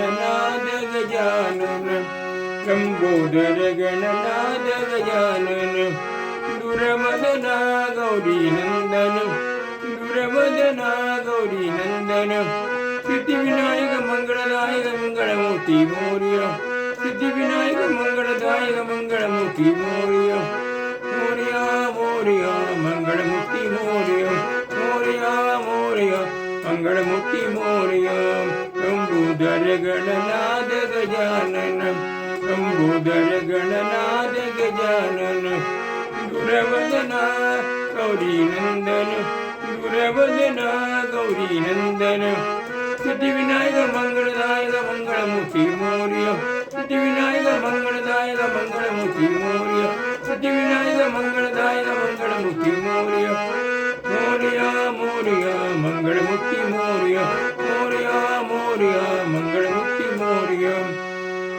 Gananath Gajanan Lambodar Gananath Gajanan दुर्वदना Gauri Nandan दुर्वदना Gauri Nandan Siddhivinayak मंगलदायक मंगलमूर्ति Morya Siddhivinayak मंगलदायक मंगलमूर्ति Morya Morya Morya मंगलमूर्ति Morya Morya Morya मंगलमूर्ति Morya Lambodar Gananath Gajanan Lambodar Gananath Gajanan दुर्वदना Gauri Nandan दुर्वदना Gauri Nandan Siddhivinayak मंगलदायक मंगलमूर्ति Morya Siddhivinayak मंगलदायक मंगलमूर्ति Morya Siddhivinayak मंगलदायक मंगलमूर्ति Morya Morya Morya मंगलमूर्ति Morya Morya Morya मंगलमूर्ति Morya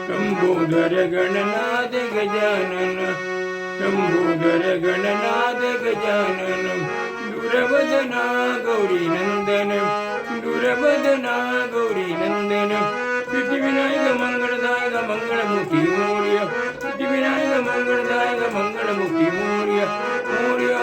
Lambodar Gananath Gajanan Lambodar Gananath Gajanan दुर्वदना Gauri Nandan दुर्वदना Gauri Nandan Siddhivinayak मंगलदायक मंगलमूर्ति Morya Siddhivinayak मंगलदायक मंगलमूर्ति Morya Morya